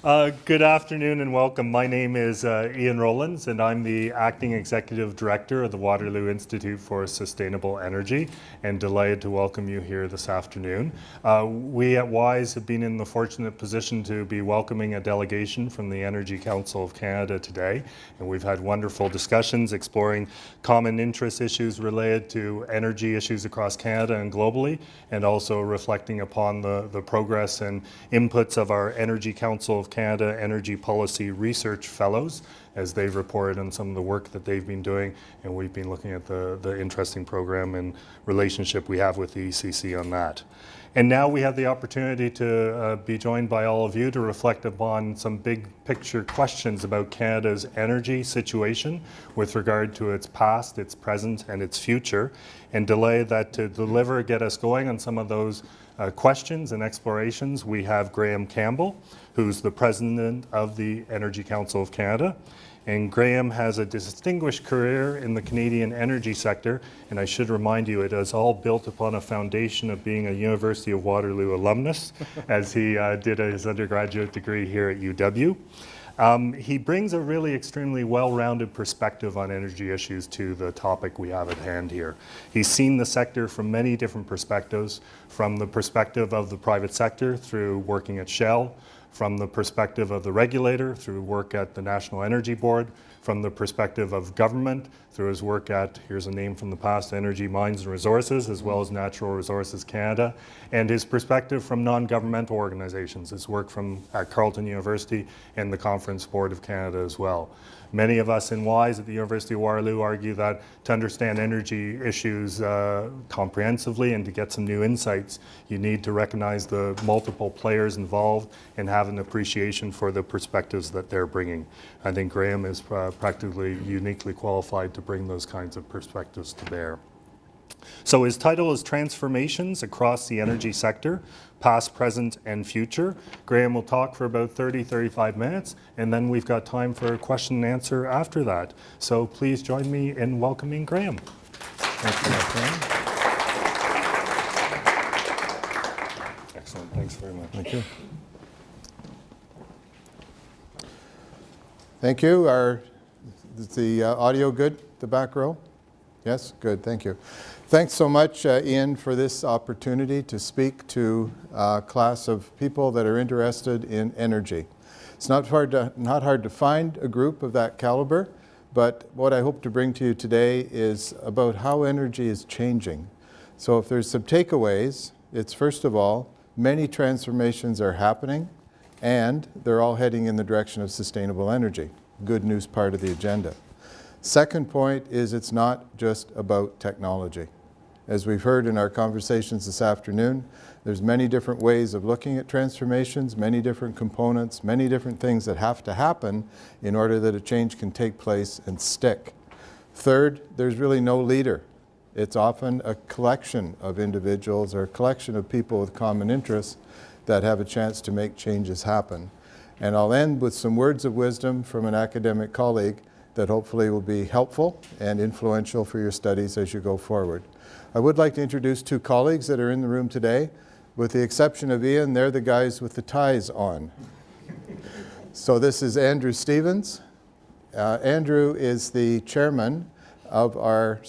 Good afternoon and welcome. My name is Ian Rowlands and I'm the Acting Executive Director of the Waterloo Institute for Sustainable Energy, and delighted to welcome you here this afternoon. We at WISE have been in the fortunate position to be welcoming a delegation from the Energy Council of Canada today, and we've had wonderful discussions exploring common interest issues related to energy issues across Canada and globally, and also reflecting upon the progress and inputs of our Energy Council of Canada Energy Policy Research Fellows as they've reported on some of the work that they've been doing, and we've been looking at the interesting program and relationship we have with the ECC on that. And now we have the opportunity to be joined by all of you to reflect upon some big picture questions about Canada's energy situation with regard to its past, its present, and its future, and to get us going on some of those questions and explorations. We have Graham Campbell, who's the President of the Energy Council of Canada. And Graham has a distinguished career in the Canadian energy sector, and I should remind you, it is all built upon a foundation of being a University of Waterloo alumnus, as he did his undergraduate degree here at UW. He brings a really extremely well-rounded perspective on energy issues to the topic we have at hand here. He's seen the sector from many different perspectives, from the perspective of the private sector through working at Shell, from the perspective of the regulator through work at the National Energy Board, from the perspective of government through his work at, here's a name from the past, Energy, Mines and Resources, as well as Natural Resources Canada, and his perspective from non-governmental organizations, his work at Carleton University and the Conference Board of Canada as well. Many of us in WISE at the University of Waterloo argue that to understand energy issues comprehensively and to get some new insights, you need to recognize the multiple players involved and have an appreciation for the perspectives that they're bringing. I think Graham is practically uniquely qualified to bring those kinds of perspectives to bear. So his title is Transformations Across the Energy Sector, Past, Present, and Future. Graham will talk for about 30-35 minutes, and then we've got time for a question and answer after that. So please join me in welcoming Graham. Thanks for that, Graham. Excellent, thanks very much. Thank you. Thank you. Is the audio good, the back row? Yes, good, thank you. Thanks so much, Ian, for this opportunity to speak to a class of people that are interested in energy. It's not hard to find a group of that caliber, but what I hope to bring to you today is about how energy is changing. So if there's some takeaways, it's first of all, many transformations are happening, and they're all heading in the direction of sustainable energy. Good news part of the agenda. Second point is it's not just about technology. As we've heard in our conversations this afternoon, there's many different ways of looking at transformations, many different components, many different things that have to happen in order that a change can take place and stick. Third, there's really no leader. It's often a collection of individuals or a collection of people with common interests that have a chance to make changes happen. And I'll end with some words of wisdom from an academic colleague that hopefully will be helpful and influential for your studies as you go forward. I would like to introduce two colleagues that are in the room today. With the exception of Ian, they're the guys with the ties on. So this is Andrew Stevens. Andrew is the chairman of our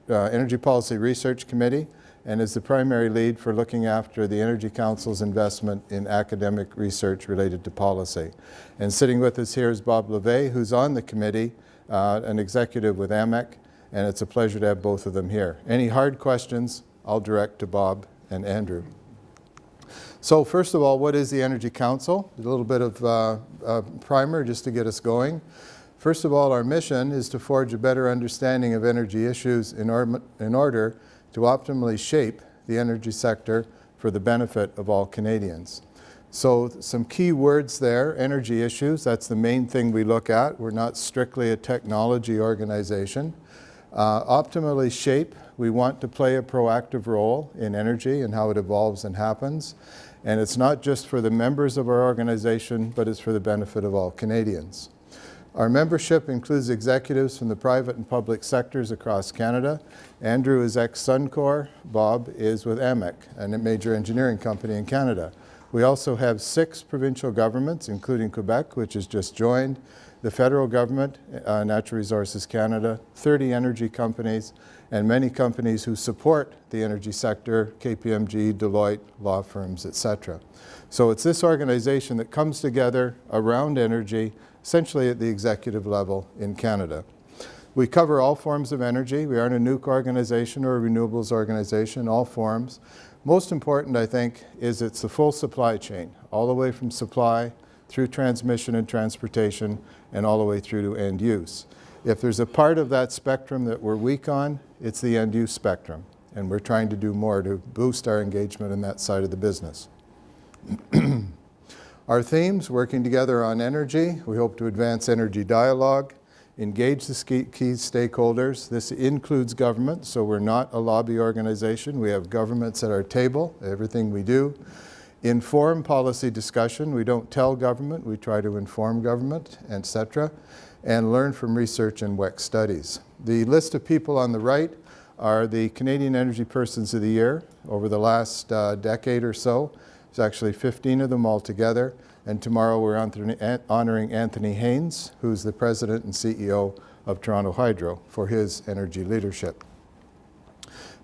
Energy Policy Research Committee and is the primary lead for looking after the Energy Council's investment in academic research related to policy. And sitting with us here is Bob Levay, who's on the committee, an executive with AMEC, and it's a pleasure to have both of them here. Any hard questions, I'll direct to Bob and Andrew. So first of all, what is the Energy Council? A little bit of primer just to get us going. First of all, our mission is to forge a better understanding of energy issues in order to optimally shape the energy sector for the benefit of all Canadians. So some key words there, energy issues, that's the main thing we look at. We're not strictly a technology organization. Optimally shape, we want to play a proactive role in energy and how it evolves and happens. And it's not just for the members of our organization, but it's for the benefit of all Canadians. Our membership includes executives from the private and public sectors across Canada. Andrew is ex-Suncor, Bob is with AMEC, a major engineering company in Canada. We also have 6 provincial governments, including Quebec, which has just joined, the federal government, Natural Resources Canada, 30 energy companies, and many companies who support the energy sector, KPMG, Deloitte, law firms, etc. So it's this organization that comes together around energy, essentially at the executive level in Canada. We cover all forms of energy. We aren't a nuke organization or a renewables organization, all forms. Most important, I think, is it's the full supply chain, all the way from supply through transmission and transportation and all the way through to end use. If there's a part of that spectrum that we're weak on, it's the end use spectrum. And we're trying to do more to boost our engagement in that side of the business. Our themes, working together on energy. We hope to advance energy dialogue, engage the key stakeholders. This includes government, so we're not a lobby organization. We have governments at our table, everything we do. Inform policy discussion. We don't tell government, we try to inform government, etc. And learn from research and WEC studies. The list of people on the right are the Canadian Energy Persons of the Year over the last decade or so. There's actually 15 of them altogether. And tomorrow we're honoring Anthony Haynes, who's the president and CEO of Toronto Hydro, for his energy leadership.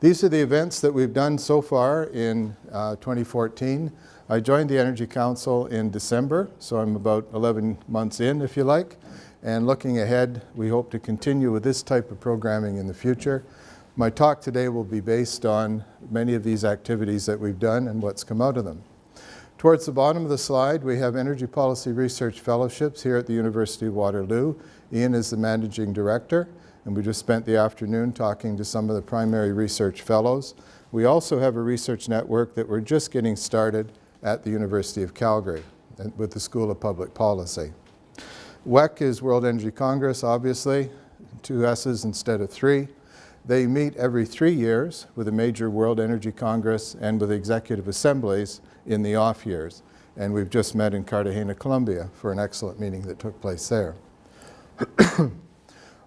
These are the events that we've done so far in 2014. I joined the Energy Council in December, so I'm about 11 months in, if you like. And looking ahead, we hope to continue with this type of programming in the future. My talk today will be based on many of these activities that we've done and what's come out of them. Towards the bottom of the slide, we have Energy Policy Research Fellowships here at the University of Waterloo. Ian is the managing director, and we just spent the afternoon talking to some of the primary research fellows. We also have a research network that we're just getting started at the University of Calgary with the School of Public Policy. WEC is World Energy Congress, obviously, 2 S's instead of 3. They meet every 3 years with a major World Energy Congress and with executive assemblies in the off years. And we've just met in Cartagena, Colombia for an excellent meeting that took place there.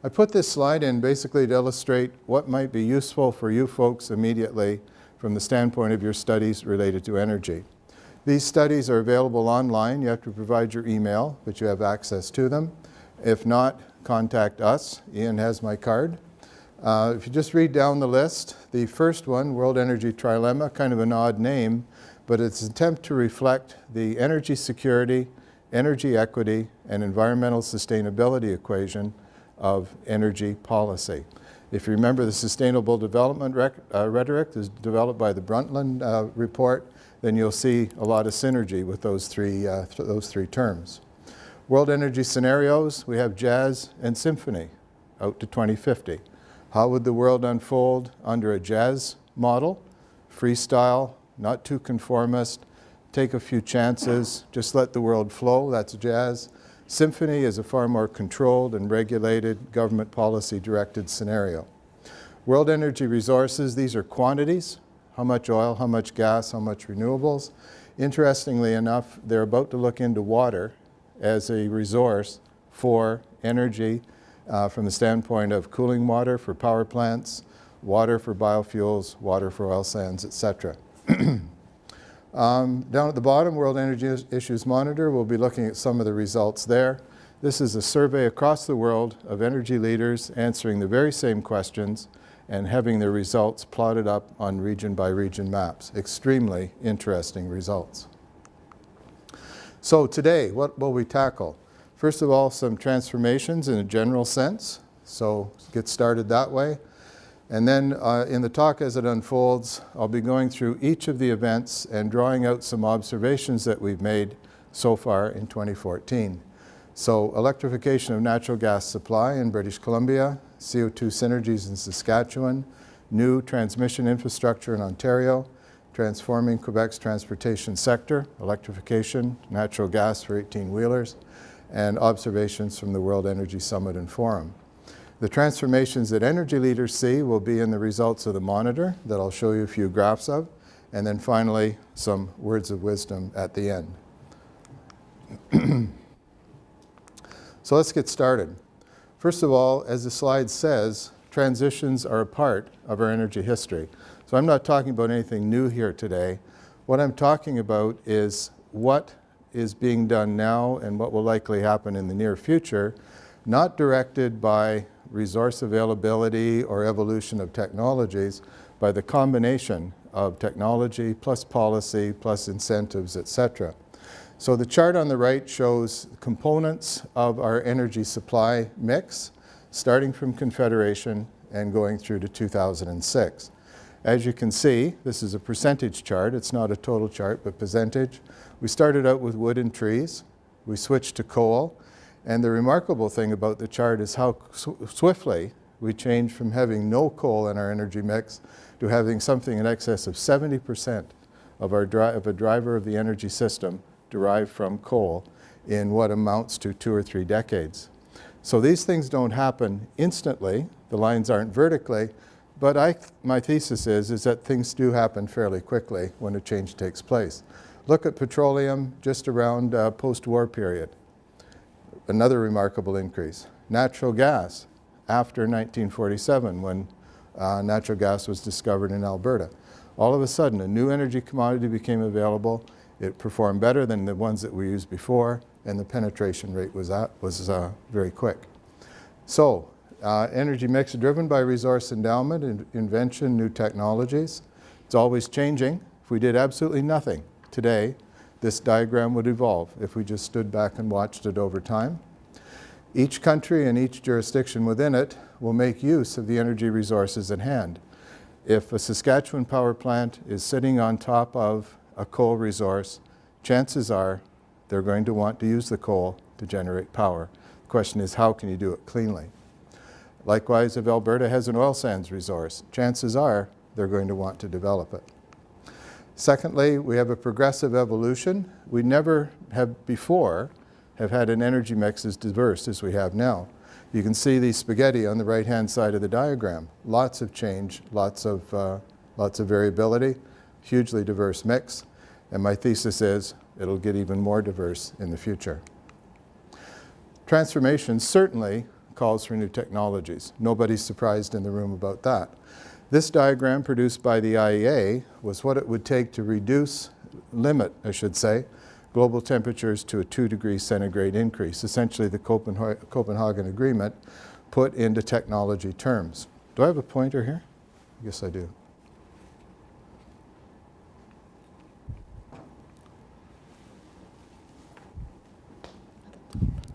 I put this slide in basically to illustrate what might be useful for you folks immediately from the standpoint of your studies related to energy. These studies are available online. You have to provide your email, but you have access to them. If not, contact us. Ian has my card. If you just read down the list, the first one, World Energy Trilemma, kind of an odd name, but it's an attempt to reflect the energy security, energy equity, and environmental sustainability equation of energy policy. If you remember, the Sustainable Development Rhetoric is developed by the Brundtland report, then you'll see a lot of synergy with those three terms. World energy scenarios, we have jazz and symphony out to 2050. How would the world unfold under a jazz model? Freestyle, not too conformist, take a few chances, just let the world flow, that's jazz. Symphony is a far more controlled and regulated, government policy directed scenario. World energy resources, these are quantities, how much oil, how much gas, how much renewables. Interestingly enough, they're about to look into water as a resource for energy from the standpoint of cooling water for power plants, water for biofuels, water for oil sands, etc. Down at the bottom, World Energy Issues Monitor, we'll be looking at some of the results there. This is a survey across the world of energy leaders answering the very same questions and having their results plotted up on region by region maps. Extremely interesting results. So today, what will we tackle? First of all, some transformations in a general sense. So get started that way. And then in the talk as it unfolds, I'll be going through each of the events and drawing out some observations that we've made so far in 2014. So electrification of natural gas supply in British Columbia, CO2 synergies in Saskatchewan, new transmission infrastructure in Ontario, transforming Quebec's transportation sector, electrification, natural gas for 18-wheelers, and observations from the World Energy Summit and Forum. The transformations that energy leaders see will be in the results of the monitor that I'll show you a few graphs of, and then finally some words of wisdom at the end. So let's get started. First of all, as the slide says, transitions are a part of our energy history. So I'm not talking about anything new here today. What I'm talking about is what is being done now and what will likely happen in the near future, not directed by resource availability or evolution of technologies, by the combination of technology plus policy plus incentives, etc. So the chart on the right shows components of our energy supply mix, starting from Confederation and going through to 2006. As you can see, this is a percentage chart. It's not a total chart, but percentage. We started out with wood and trees. We switched to coal. And the remarkable thing about the chart is how swiftly we changed from having no coal in our energy mix to having something in excess of 70% of a driver of the energy system derived from coal in what amounts to 2 or 3 decades. So these things don't happen instantly. The lines aren't vertically. But my thesis is that things do happen fairly quickly when a change takes place. Look at petroleum just around post-war period. Another remarkable increase. Natural gas after 1947, when natural gas was discovered in Alberta. All of a sudden, a new energy commodity became available. It performed better than the ones that we used before, and the penetration rate was very quick. So, energy mix driven by resource endowment, invention, new technologies. It's always changing. If we did absolutely nothing today, this diagram would evolve if we just stood back and watched it over time. Each country and each jurisdiction within it will make use of the energy resources at hand. If a Saskatchewan power plant is sitting on top of a coal resource, chances are they're going to want to use the coal to generate power. The question is, how can you do it cleanly? Likewise, if Alberta has an oil sands resource, chances are they're going to want to develop it. Secondly, we have a progressive evolution. We never have before have had an energy mix as diverse as we have now. You can see the spaghetti on the right-hand side of the diagram. Lots of change, lots of variability, hugely diverse mix. And my thesis is it'll get even more diverse in the future. Transformation certainly calls for new technologies. Nobody's surprised in the room about that. This diagram produced by the IEA was what it would take to limit, global temperatures to a 2 degrees centigrade increase, essentially the Copenhagen Agreement put into technology terms. Do I have a pointer here? I guess I do.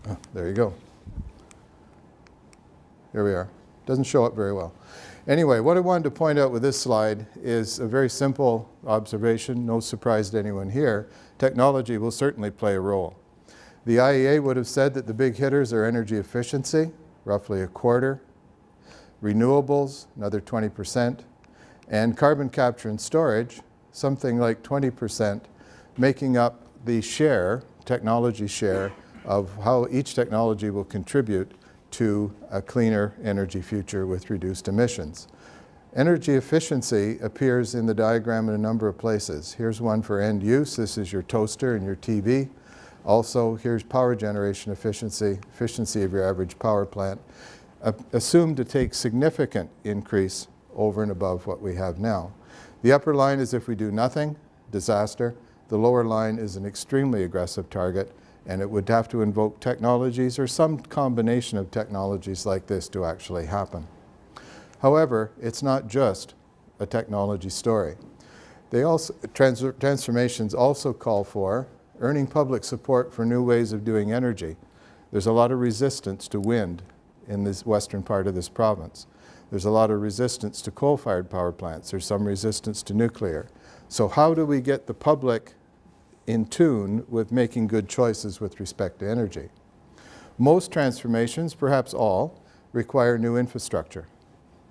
Oh, there you go. Here we are. Doesn't show up very well. Anyway, what I wanted to point out with this slide is a very simple observation, no surprise to anyone here. Technology will certainly play a role. The IEA would have said that the big hitters are energy efficiency, roughly a quarter, renewables, another 20%, and carbon capture and storage, something like 20%, making up the technology share, of how each technology will contribute to a cleaner energy future with reduced emissions. Energy efficiency appears in the diagram in a number of places. Here's one for end use. This is your toaster and your TV. Also, here's power generation efficiency of your average power plant, assumed to take significant increase over and above what we have now. The upper line is if we do nothing, disaster. The lower line is an extremely aggressive target, and it would have to invoke technologies or some combination of technologies like this to actually happen. However, it's not just a technology story. Transformations also call for earning public support for new ways of doing energy. There's a lot of resistance to wind in this western part of this province. There's a lot of resistance to coal-fired power plants. There's some resistance to nuclear. So how do we get the public in tune with making good choices with respect to energy? Most transformations, perhaps all, require new infrastructure.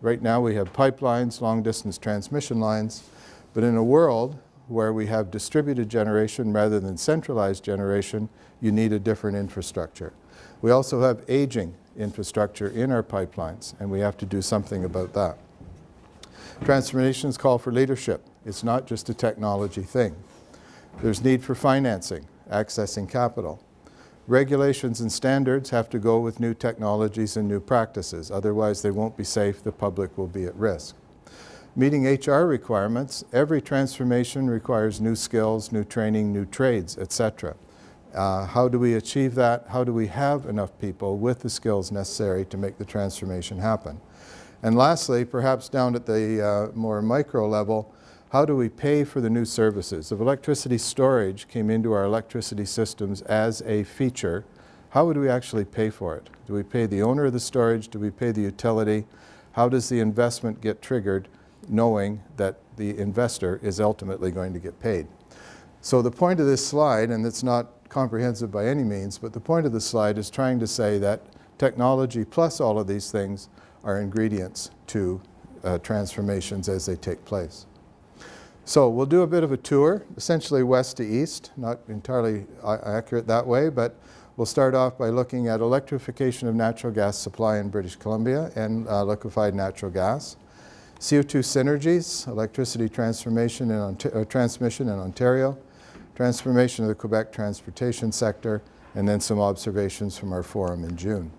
Right now we have pipelines, long-distance transmission lines, but in a world where we have distributed generation rather than centralized generation, you need a different infrastructure. We also have aging infrastructure in our pipelines, and we have to do something about that. Transformations call for leadership. It's not just a technology thing. There's need for financing, accessing capital. Regulations and standards have to go with new technologies and new practices. Otherwise, they won't be safe. The public will be at risk. Meeting HR requirements, every transformation requires new skills, new training, new trades, etc. How do we achieve that? How do we have enough people with the skills necessary to make the transformation happen? And lastly, perhaps down at the more micro level, how do we pay for the new services? If electricity storage came into our electricity systems as a feature, how would we actually pay for it? Do we pay the owner of the storage? Do we pay the utility? How does the investment get triggered, knowing that the investor is ultimately going to get paid? So the point of this slide, and it's not comprehensive by any means, but the point of the slide is trying to say that technology plus all of these things are ingredients to transformations as they take place. So we'll do a bit of a tour, essentially west to east, not entirely accurate that way, but we'll start off by looking at electrification of natural gas supply in British Columbia and liquefied natural gas. CO2 synergies, electricity transmission in Ontario, transformation of the Quebec transportation sector, and then some observations from our forum in June.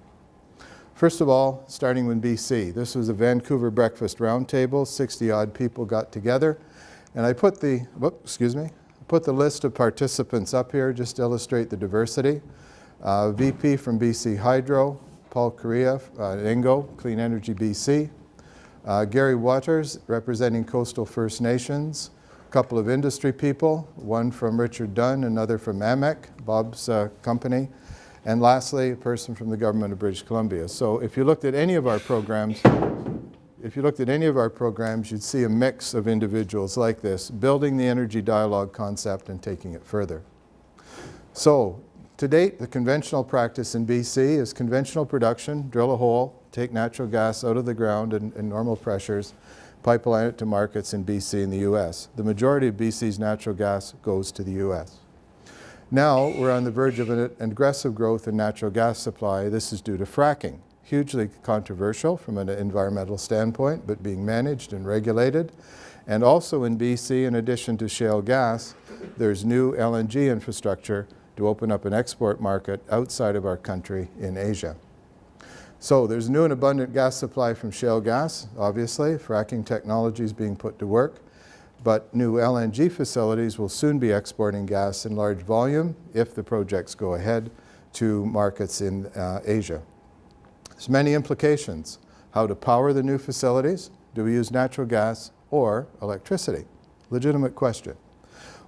First of all, starting with BC. This was a Vancouver breakfast roundtable, 60-odd people got together, and I put the list of participants up here just to illustrate the diversity. VP from BC Hydro, Paul Correa, INGO, Clean Energy BC, Gary Waters, representing Coastal First Nations, a couple of industry people, one from Richard Dunn, another from AMEC, Bob's company, and lastly, a person from the government of British Columbia. So if you looked at any of our programs, you'd see a mix of individuals like this, building the energy dialogue concept and taking it further. So to date, the conventional practice in BC is conventional production, drill a hole, take natural gas out of the ground in normal pressures, pipeline it to markets in BC and the US. The majority of BC's natural gas goes to the US. Now we're on the verge of an aggressive growth in natural gas supply. This is due to fracking. Hugely controversial from an environmental standpoint, but being managed and regulated. And also in BC, in addition to shale gas, there's new LNG infrastructure to open up an export market outside of our country in Asia. So there's new and abundant gas supply from shale gas, obviously. Fracking technology is being put to work. But new LNG facilities will soon be exporting gas in large volume, if the projects go ahead, to markets in Asia. There's many implications. How to power the new facilities? Do we use natural gas or electricity? Legitimate question.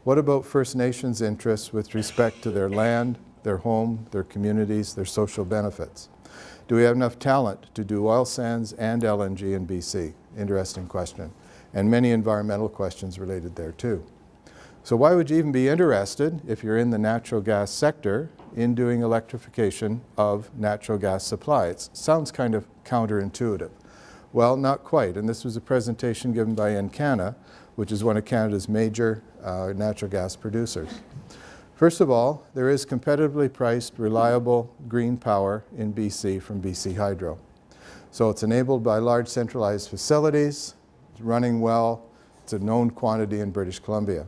What about First Nations interests with respect to their land, their home, their communities, their social benefits? Do we have enough talent to do oil sands and LNG in BC? Interesting question. And many environmental questions related there too. So why would you even be interested, if you're in the natural gas sector, in doing electrification of natural gas supply? It sounds kind of counterintuitive. Well, not quite. And this was a presentation given by Encana, which is one of Canada's major natural gas producers. First of all, there is competitively priced, reliable green power in BC from BC Hydro. So it's enabled by large centralized facilities, it's running well, it's a known quantity in British Columbia.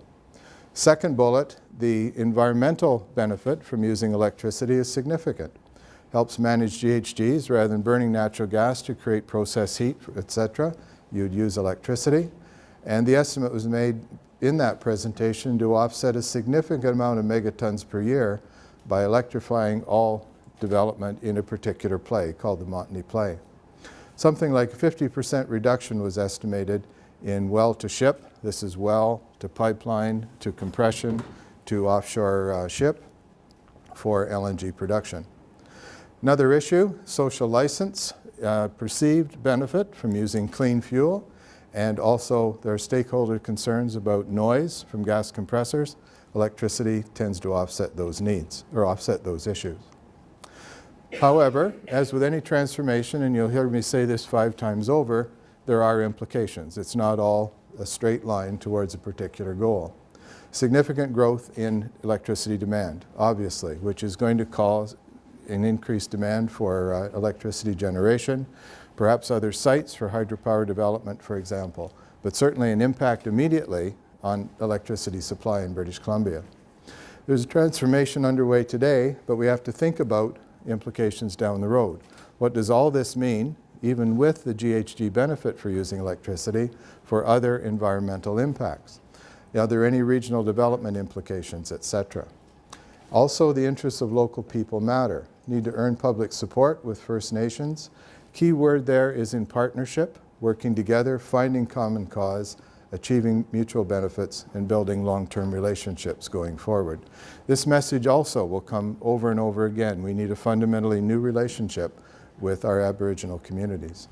Second bullet, the environmental benefit from using electricity is significant. Helps manage GHGs rather than burning natural gas to create process heat, etc. You'd use electricity. And the estimate was made in that presentation to offset a significant amount of megatons per year by electrifying all development in a particular play called the Montney Play. Something like a 50% reduction was estimated in well to ship. This is well to pipeline to compression to offshore ship for LNG production. Another issue, social license, perceived benefit from using clean fuel, and also there are stakeholder concerns about noise from gas compressors. Electricity tends to offset those needs, or offset those issues. However, as with any transformation, and you'll hear me say this 5 times over, there are implications. It's not all a straight line towards a particular goal. Significant growth in electricity demand, obviously, which is going to cause an increased demand for electricity generation, perhaps other sites for hydropower development, for example, but certainly an impact immediately on electricity supply in British Columbia. There's a transformation underway today, but we have to think about implications down the road. What does all this mean even with the GHG benefit for using electricity, for other environmental impacts? Are there any regional development implications, etc.? Also, the interests of local people matter. Need to earn public support with First Nations. Key word there is in partnership, working together, finding common cause, achieving mutual benefits, and building long-term relationships going forward. This message also will come over and over again. We need a fundamentally new relationship with our Aboriginal communities.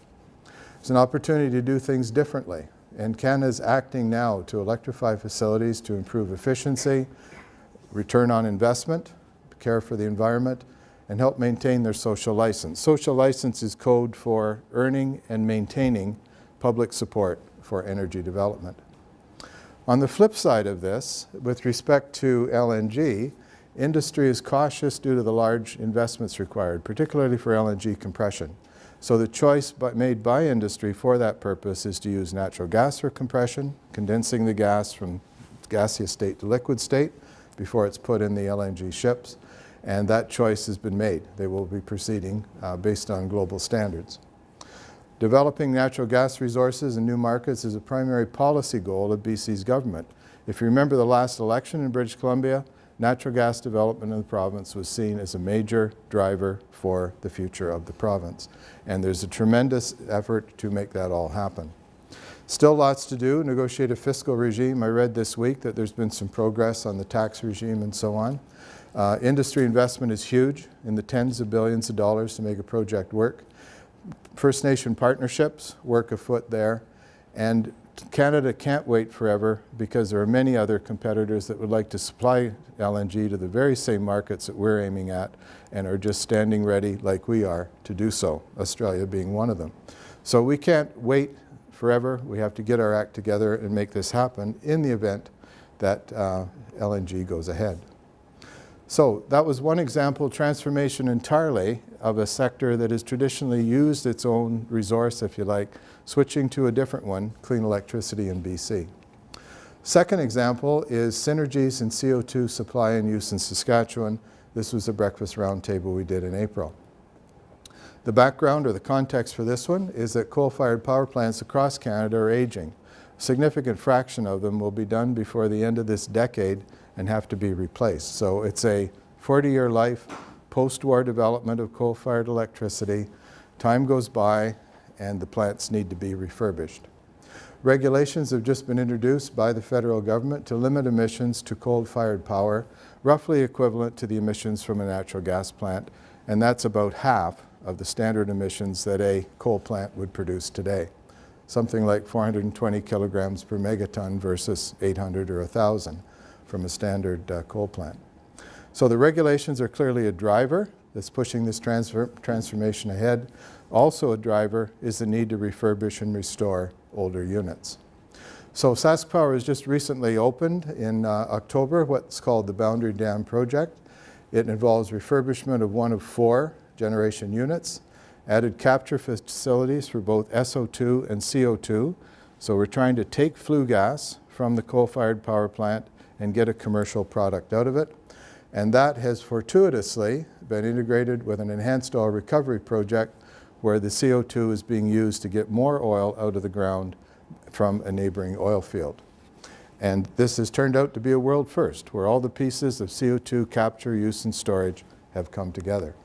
It's an opportunity to do things differently, and Canada's acting now to electrify facilities to improve efficiency, return on investment, care for the environment, and help maintain their social license. Social license is code for earning and maintaining public support for energy development. On the flip side of this, with respect to LNG, industry is cautious due to the large investments required, particularly for LNG compression. So the choice made by industry for that purpose is to use natural gas for compression, condensing the gas from gaseous state to liquid state before it's put in the LNG ships. And that choice has been made. They will be proceeding based on global standards. Developing natural gas resources and new markets is a primary policy goal of BC's government. If you remember the last election in British Columbia, natural gas development in the province was seen as a major driver for the future of the province. And there's a tremendous effort to make that all happen. Still lots to do, negotiate a fiscal regime. I read this week that there's been some progress on the tax regime and so on. Industry investment is huge, in the tens of billions of dollars to make a project work. First Nation partnerships work afoot there, and Canada can't wait forever because there are many other competitors that would like to supply LNG to the very same markets that we're aiming at and are just standing ready like we are to do so, Australia being one of them. So we can't wait forever. We have to get our act together and make this happen in the event that LNG goes ahead. So that was one example, transformation entirely of a sector that has traditionally used its own resource, if you like, switching to a different one, clean electricity in BC. Second example is synergies in CO2 supply and use in Saskatchewan. This was a breakfast roundtable we did in April. The background or the context for this one is that coal-fired power plants across Canada are aging. A significant fraction of them will be done before the end of this decade and have to be replaced. So it's a 40-year life, post-war development of coal-fired electricity. Time goes by and the plants need to be refurbished. Regulations have just been introduced by the federal government to limit emissions to coal-fired power, roughly equivalent to the emissions from a natural gas plant, and that's about half of the standard emissions that a coal plant would produce today. Something like 420 kilograms per megaton versus 800 or 1,000 from a standard coal plant. So the regulations are clearly a driver that's pushing this transformation ahead. Also a driver is the need to refurbish and restore older units. So SaskPower has just recently opened in October what's called the Boundary Dam Project. It involves refurbishment of one of 4 generation units, added capture facilities for both SO2 and CO2. So we're trying to take flue gas from the coal-fired power plant and get a commercial product out of it. And that has fortuitously been integrated with an enhanced oil recovery project where the CO2 is being used to get more oil out of the ground from a neighboring oil field. And this has turned out to be a world first, where all the pieces of CO2 capture, use, and storage have come together.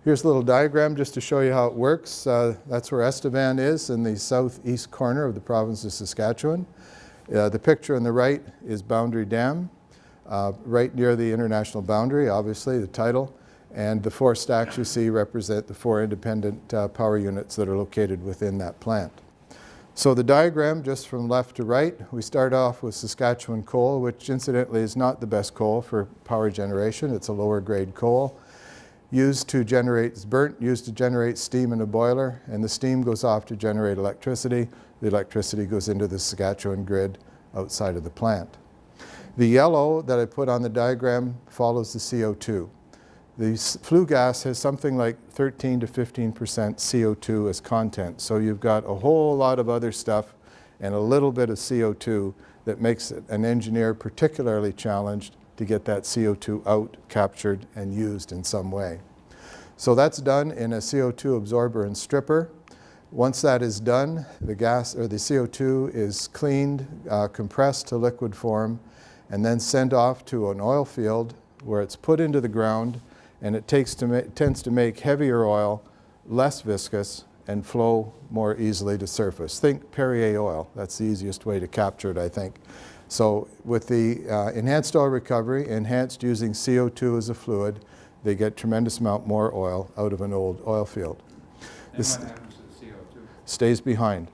Here's a little diagram just to show you how it works. That's where Estevan is in the southeast corner of the province of Saskatchewan. The picture on the right is Boundary Dam, right near the international boundary, obviously, the title. And the 4 stacks you see represent the 4 independent power units that are located within that plant. So the diagram, just from left to right, we start off with Saskatchewan coal, which incidentally is not the best coal for power generation. It's a lower grade coal. It's burnt, used to generate steam in a boiler, and the steam goes off to generate electricity. The electricity goes into the Saskatchewan grid outside of the plant. The yellow that I put on the diagram follows the CO2. The flue gas has something like 13 to 15% CO2 as content. So you've got a whole lot of other stuff and a little bit of CO2 that makes an engineer particularly challenged to get that CO2 out, captured, and used in some way. So that's done in a CO2 absorber and stripper. Once that is done, the gas or the CO2 is cleaned, compressed to liquid form, and then sent off to an oil field where it's put into the ground, and it tends to make heavier oil less viscous and flow more easily to surface. Think Perrier oil. That's the easiest way to capture it, I think. So with the enhanced oil recovery, enhanced using CO2 as a fluid, they get tremendous amount more oil out of an old oil field. And what happens to the CO2? Stays behind.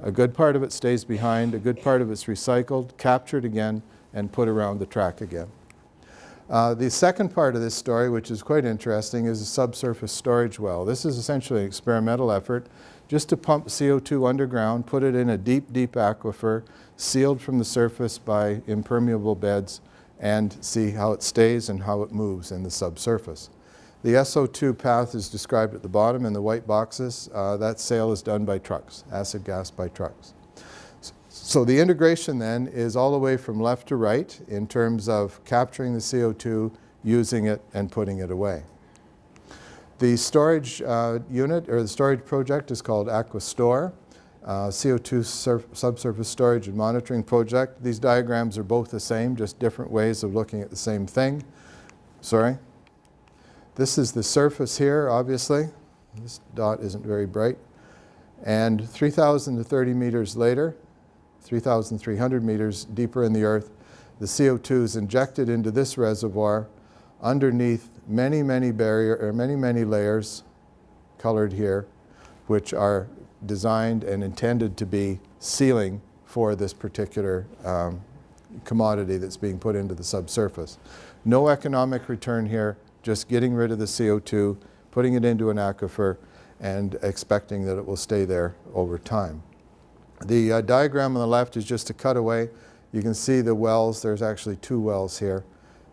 A good part of it stays behind, a good part of it's recycled, captured again, and put around the track again. The second part of this story, which is quite interesting, is a subsurface storage well. This is essentially an experimental effort just to pump CO2 underground, put it in a deep, deep aquifer, sealed from the surface by impermeable beds, and see how it stays and how it moves in the subsurface. The SO2 path is described at the bottom in the white boxes. That sale is done by trucks, acid gas by trucks. So the integration then is all the way from left to right in terms of capturing the CO2, using it, and putting it away. The storage unit, or the storage project, is called Aquastore, CO2 subsurface storage and monitoring project. These diagrams are both the same, just different ways of looking at the same thing. Sorry. This is the surface here, obviously. This dot isn't very bright. And 3,000 to 30 meters later, 3,300 meters deeper in the earth, the CO2 is injected into this reservoir underneath many, many many layers, colored here, which are designed and intended to be sealing for this particular commodity that's being put into the subsurface. No economic return here, just getting rid of the CO2, putting it into an aquifer, and expecting that it will stay there over time. The diagram on the left is just a cutaway. You can see the wells. There's actually 2 wells here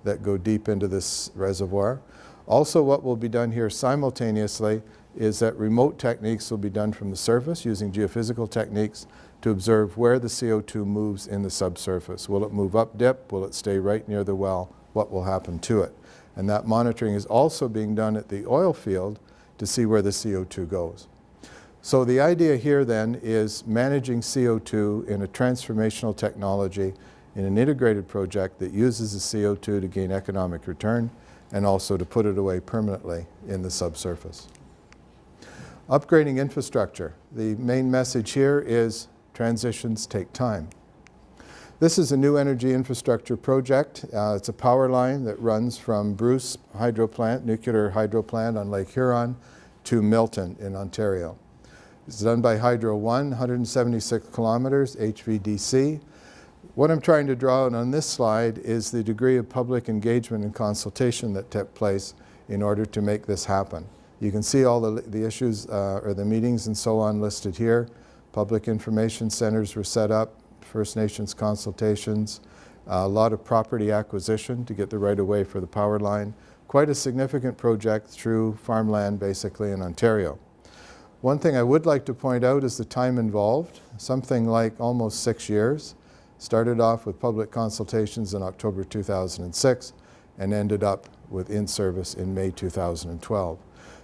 that go deep into this reservoir. Also, what will be done here simultaneously is that remote techniques will be done from the surface using geophysical techniques to observe where the CO2 moves in the subsurface. Will it move up dip? Will it stay right near the well? What will happen to it? And that monitoring is also being done at the oil field to see where the CO2 goes. So the idea here then is managing CO2 in a transformational technology in an integrated project that uses the CO2 to gain economic return and also to put it away permanently in the subsurface. Upgrading infrastructure. The main message here is transitions take time. This is a new energy infrastructure project. It's a power line that runs from Bruce Hydro Plant, nuclear hydro plant on Lake Huron, to Milton in Ontario. It's done by Hydro One, 176 kilometers, HVDC. What I'm trying to draw out on this slide is the degree of public engagement and consultation that took place in order to make this happen. You can see all the issues or the meetings and so on listed here. Public information centers were set up, First Nations consultations, a lot of property acquisition to get the right of way for the power line. Quite a significant project through farmland basically in Ontario. One thing I would like to point out is the time involved, something like almost 6 years. Started off with public consultations in October 2006 and ended up with in-service in May 2012.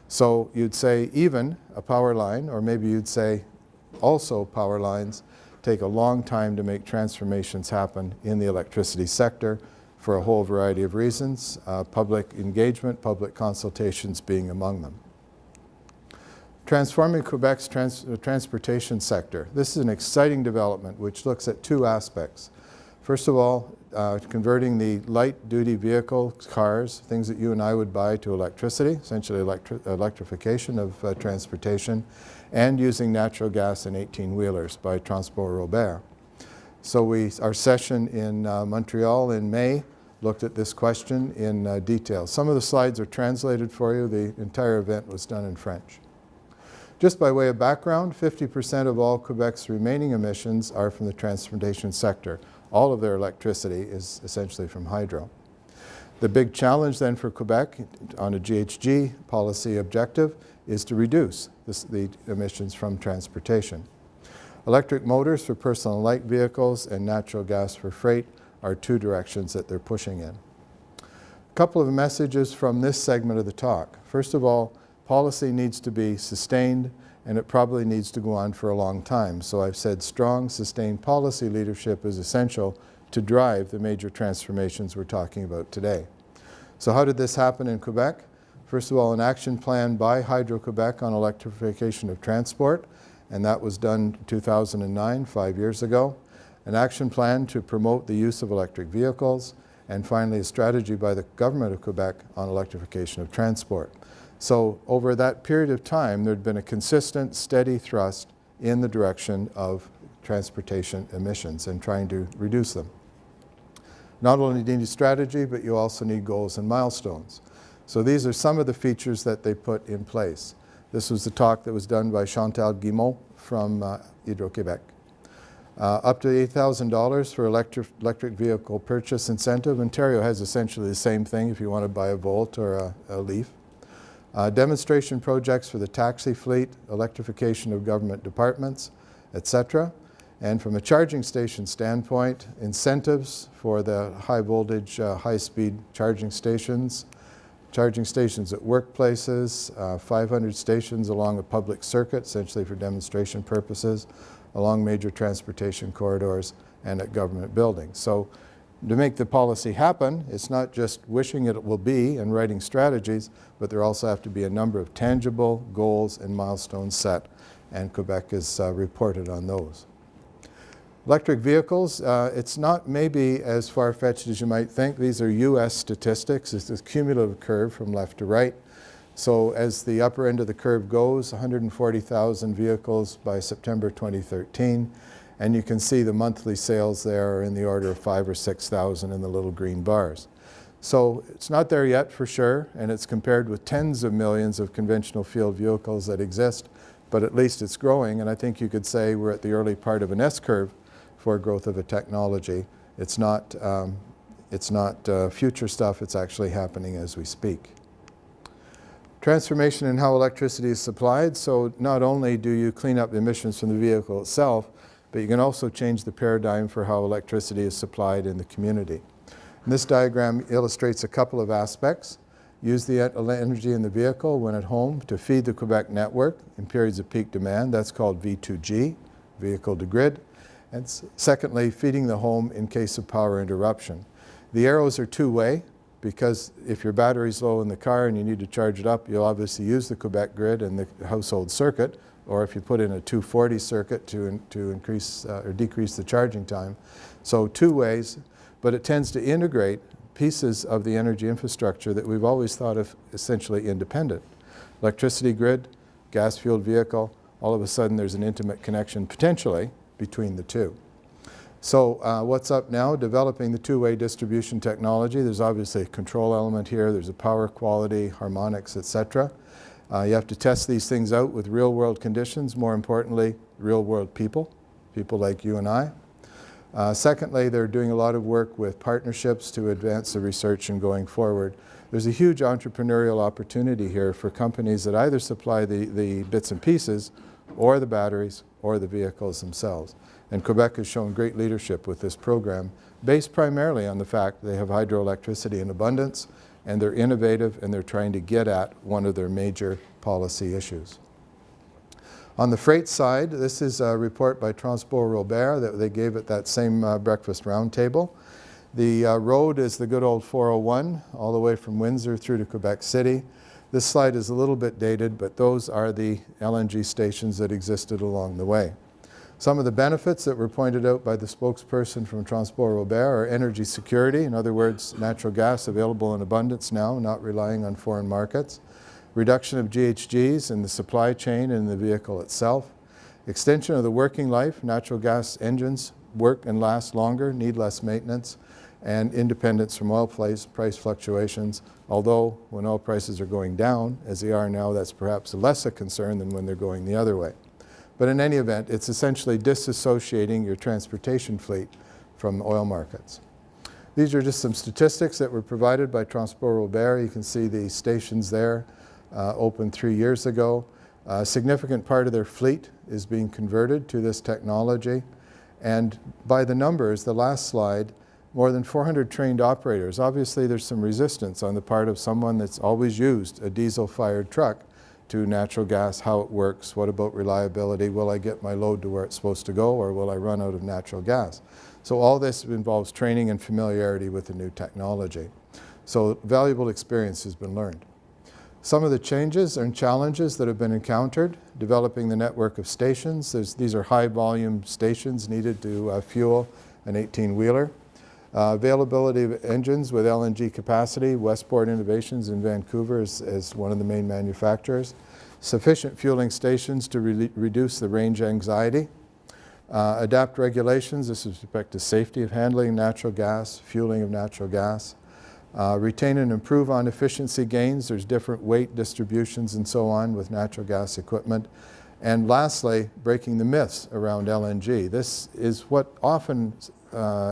So you'd say even a power line, or maybe you'd say also power lines, take a long time to make transformations happen in the electricity sector for a whole variety of reasons, public engagement, public consultations being among them. Transforming Quebec's transportation sector. This is an exciting development which looks at 2 aspects. First of all, converting the light-duty vehicle cars, things that you and I would buy, to electricity, essentially electrification of transportation, and using natural gas in 18-wheelers by Transport Robert. So our session in Montreal in May looked at this question in detail. Some of the slides are translated for you. The entire event was done in French. Just by way of background, 50% of all Quebec's remaining emissions are from the transportation sector. All of their electricity is essentially from hydro. The big challenge then for Quebec on a GHG policy objective is to reduce the emissions from transportation. Electric motors for personal and light vehicles and natural gas for freight are 2 directions that they're pushing in. A couple of messages from this segment of the talk. First of all, policy needs to be sustained and it probably needs to go on for a long time. So I've said strong, sustained policy leadership is essential to drive the major transformations we're talking about today. So how did this happen in Quebec? First of all, an action plan by Hydro-Quebec on electrification of transport, and that was done in 2009, 5 years ago. An action plan to promote the use of electric vehicles, and finally a strategy by the government of Quebec on electrification of transport. So over that period of time, there had been a consistent, steady thrust in the direction of transportation emissions and trying to reduce them. Not only do you need strategy, but you also need goals and milestones. So these are some of the features that they put in place. This was the talk that was done by Chantal Guimont from Hydro-Quebec. Up to $8,000 for electric vehicle purchase incentive. Ontario has essentially the same thing if you want to buy a Volt or a Leaf. Demonstration projects for the taxi fleet, electrification of government departments, etc. And from a charging station standpoint, incentives for the high voltage, high-speed charging stations at workplaces, 500 stations along a public circuit, essentially for demonstration purposes, along major transportation corridors and at government buildings. So to make the policy happen, it's not just wishing it will be and writing strategies, but there also have to be a number of tangible goals and milestones set, and Quebec has reported on those. Electric vehicles, it's not maybe as far-fetched as you might think. These are US statistics. It's this cumulative curve from left to right. So as the upper end of the curve goes, 140,000 vehicles by September 2013. And you can see the monthly sales there are in the order of 5,000 or 6,000 in the little green bars. So it's not there yet for sure, and it's compared with tens of millions of conventional fuel vehicles that exist, but at least it's growing, and I think you could say we're at the early part of an S-curve for growth of a technology. It's not future stuff, it's actually happening as we speak. Transformation in how electricity is supplied. So not only do you clean up emissions from the vehicle itself, but you can also change the paradigm for how electricity is supplied in the community. And this diagram illustrates a couple of aspects. Use the energy in the vehicle when at home to feed the Quebec network in periods of peak demand. That's called V2G, vehicle to grid. And secondly, feeding the home in case of power interruption. The arrows are two-way, because if your battery's low in the car and you need to charge it up, you'll obviously use the Quebec grid and the household circuit, or if you put in a 240 circuit to increase or decrease the charging time. So two ways, but it tends to integrate pieces of the energy infrastructure that we've always thought of essentially independent. Electricity grid, gas-fueled vehicle, all of a sudden there's an intimate connection potentially between the two. So what's up now? Developing the two-way distribution technology. There's obviously a control element here. There's a power quality, harmonics, etc. You have to test these things out with real-world conditions. More importantly, real-world people like you and I. Secondly, they're doing a lot of work with partnerships to advance the research and going forward. There's a huge entrepreneurial opportunity here for companies that either supply the bits and pieces or the batteries or the vehicles themselves. And Quebec has shown great leadership with this program, based primarily on the fact they have hydroelectricity in abundance, and they're innovative, and they're trying to get at one of their major policy issues. On the freight side, this is a report by Transport Robert that they gave at that same breakfast roundtable. The road is the good old 401, all the way from Windsor through to Quebec City. This slide is a little bit dated, but those are the LNG stations that existed along the way. Some of the benefits that were pointed out by the spokesperson from Transport Robert are energy security, in other words, natural gas available in abundance now, not relying on foreign markets. Reduction of GHGs in the supply chain and in the vehicle itself. Extension of the working life, natural gas engines work and last longer, need less maintenance, and independence from oil price fluctuations, although when oil prices are going down, as they are now, that's perhaps less a concern than when they're going the other way. But in any event, it's essentially disassociating your transportation fleet from oil markets. These are just some statistics that were provided by Transport Robert. You can see the stations there, opened 3 years ago. A significant part of their fleet is being converted to this technology. And by the numbers, the last slide, more than 400 trained operators. Obviously, there's some resistance on the part of someone that's always used a diesel-fired truck to natural gas, how it works, what about reliability, will I get my load to where it's supposed to go, or will I run out of natural gas? So all this involves training and familiarity with the new technology. So valuable experience has been learned. Some of the changes and challenges that have been encountered: developing the network of stations. These are high volume stations needed to fuel an 18-wheeler. Availability of engines with LNG capacity. Westport Innovations in Vancouver is one of the main manufacturers. Sufficient fueling stations to reduce the range anxiety. Adapt regulations. This is with respect to safety of handling natural gas, fueling of natural gas. Retain and improve on efficiency gains. There's different weight distributions and so on with natural gas equipment. And lastly, breaking the myths around LNG. This is what often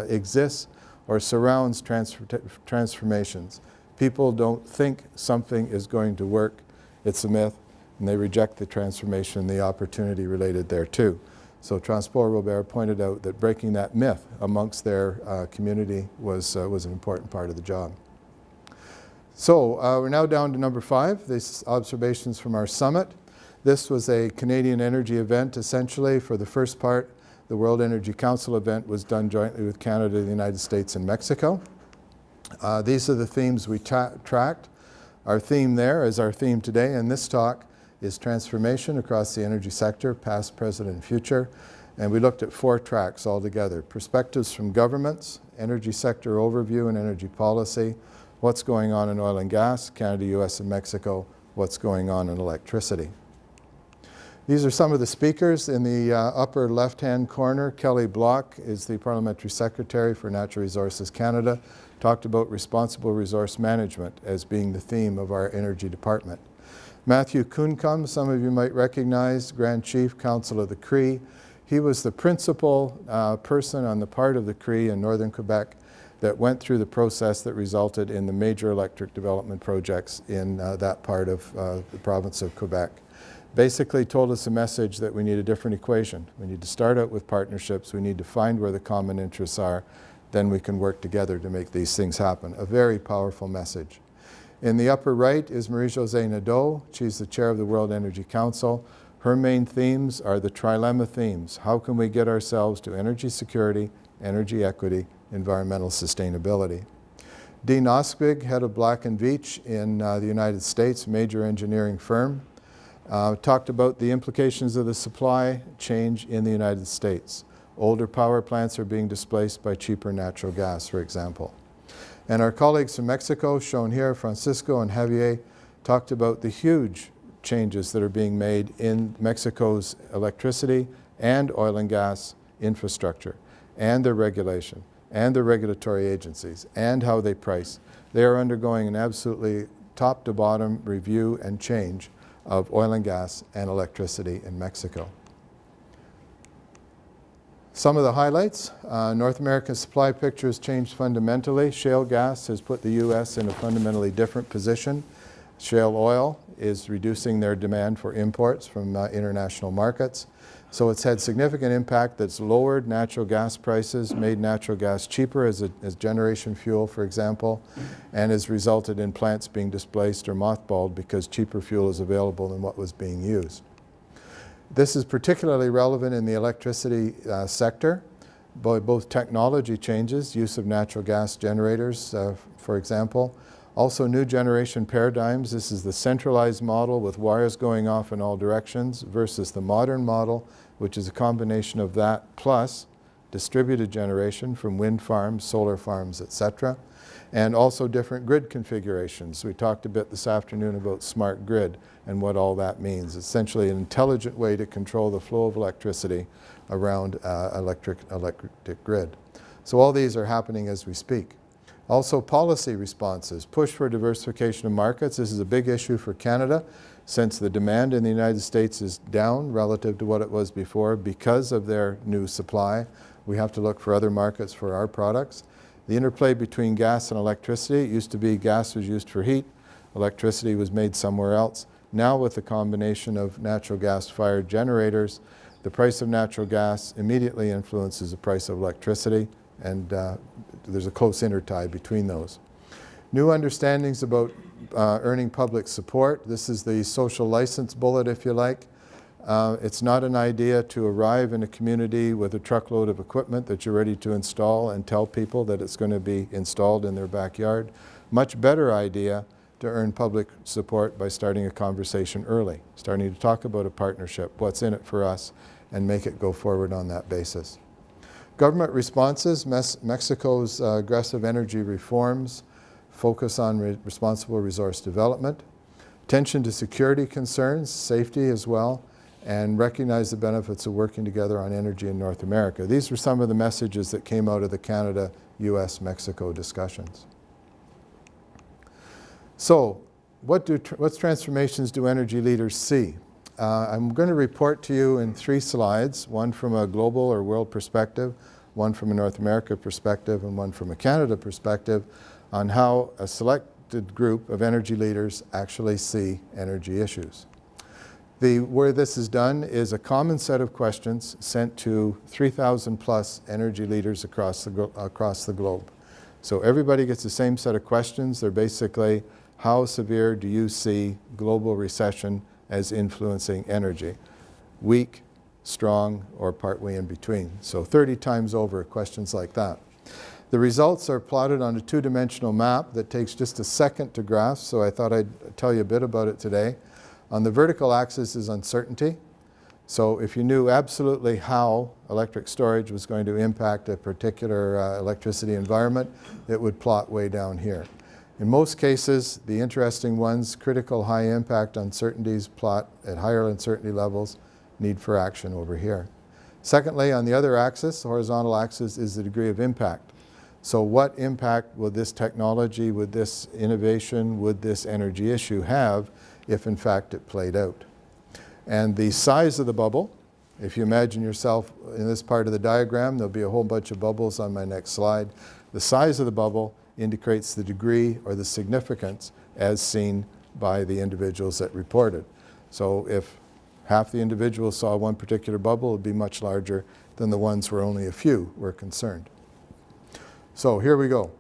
exists or surrounds transformations. People don't think something is going to work. It's a myth, and they reject the transformation and the opportunity related thereto. So Transport Robert pointed out that breaking that myth amongst their community was an important part of the job. So we're now down to number 5, these observations from our summit. This was a Canadian energy event, essentially. For the first part, the World Energy Council event was done jointly with Canada, the United States, and Mexico. These are the themes we tracked. Our theme there is our theme today, and this talk is transformation across the energy sector, past, present, and future. And we looked at 4 tracks altogether: perspectives from governments, energy sector overview and energy policy, what's going on in oil and gas, Canada, US, and Mexico, what's going on in electricity. These are some of the speakers. In the upper left-hand corner, Kelly Block is the Parliamentary Secretary for Natural Resources Canada, talked about responsible resource management as being the theme of our energy department. Matthew Kuncombe, some of you might recognize, Grand Chief Council of the Cree. He was the principal person on the part of the Cree in northern Quebec that went through the process that resulted in the major electric development projects in that part of the province of Quebec. Basically told us a message that we need a different equation. We need to start out with partnerships. We need to find where the common interests are. Then we can work together to make these things happen. A very powerful message. In the upper right is Marie-Josée Nadeau. She's the chair of the World Energy Council. Her main themes are the trilemma themes. How can we get ourselves to energy security, energy equity, environmental sustainability? Dean Ospig, head of Black & Veatch in the United States, major engineering firm, talked about the implications of the supply change in the United States. Older power plants are being displaced by cheaper natural gas, for example. And our colleagues from Mexico, shown here, Francisco and Javier, talked about the huge changes that are being made in Mexico's electricity and oil and gas infrastructure, and their regulation, and their regulatory agencies, and how they price. They are undergoing an absolutely top-to-bottom review and change of oil and gas and electricity in Mexico. Some of the highlights: North American supply picture has changed fundamentally. Shale gas has put the U.S. in a fundamentally different position. Shale oil is reducing their demand for imports from international markets. So it's had significant impact that's lowered natural gas prices, made natural gas cheaper as generation fuel, for example, and has resulted in plants being displaced or mothballed because cheaper fuel is available than what was being used. This is particularly relevant in the electricity sector, both technology changes, use of natural gas generators, for example, also new generation paradigms. This is the centralized model with wires going off in all directions versus the modern model, which is a combination of that plus distributed generation from wind farms, solar farms, etc., and also different grid configurations. We talked a bit this afternoon about smart grid and what all that means. Essentially an intelligent way to control the flow of electricity around electric grid. So all these are happening as we speak. Also policy responses, push for diversification of markets. This is a big issue for Canada since the demand in the United States is down relative to what it was before because of their new supply. We have to look for other markets for our products. The interplay between gas and electricity. It used to be gas was used for heat, electricity was made somewhere else. Now with the combination of natural gas-fired generators, the price of natural gas immediately influences the price of electricity, and there's a close intertie between those. New understandings about earning public support. This is the social license bullet, if you like. It's not an idea to arrive in a community with a truckload of equipment that you're ready to install and tell people that it's going to be installed in their backyard. Much better idea to earn public support by starting a conversation early, starting to talk about a partnership, what's in it for us, and make it go forward on that basis. Government responses, Mexico's aggressive energy reforms, focus on responsible resource development, attention to security concerns, safety as well, and recognize the benefits of working together on energy in North America. These were some of the messages that came out of the Canada, US, Mexico discussions. So, what transformations do energy leaders see? I'm going to report to you in 3 slides, one from a global or world perspective, one from a North America perspective, and one from a Canada perspective, on how a selected group of energy leaders actually see energy issues. Where this is done is a common set of questions sent to 3,000 plus energy leaders across the globe. So everybody gets the same set of questions. They're basically, how severe do you see global recession as influencing energy? Weak, strong, or partway in between. So 30 times over, questions like that. The results are plotted on a 2-dimensional map that takes just a second to grasp, so I thought I'd tell you a bit about it today. On the vertical axis is uncertainty. So if you knew absolutely how electric storage was going to impact a particular electricity environment, it would plot way down here. In most cases, the interesting ones, critical high impact uncertainties plot at higher uncertainty levels, need for action over here. Secondly, on the other axis, the horizontal axis, is the degree of impact. So what impact would this technology, would this innovation, would this energy issue have if in fact it played out? And the size of the bubble, if you imagine yourself in this part of the diagram, there'll be a whole bunch of bubbles on my next slide. The size of the bubble indicates the degree or the significance as seen by the individuals that reported. So if half the individuals saw one particular bubble, it would be much larger than the ones where only a few were concerned. So here we go.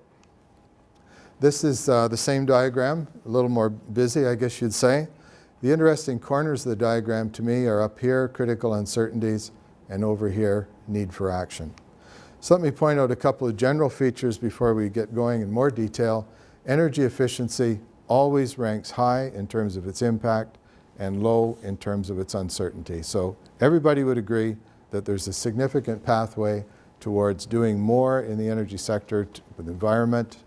This is the same diagram, a little more busy, I guess you'd say. The interesting corners of the diagram to me are up here, critical uncertainties, and over here, need for action. So let me point out a couple of general features before we get going in more detail. Energy efficiency always ranks high in terms of its impact and low in terms of its uncertainty. So everybody would agree that there's a significant pathway towards doing more in the energy sector with environment,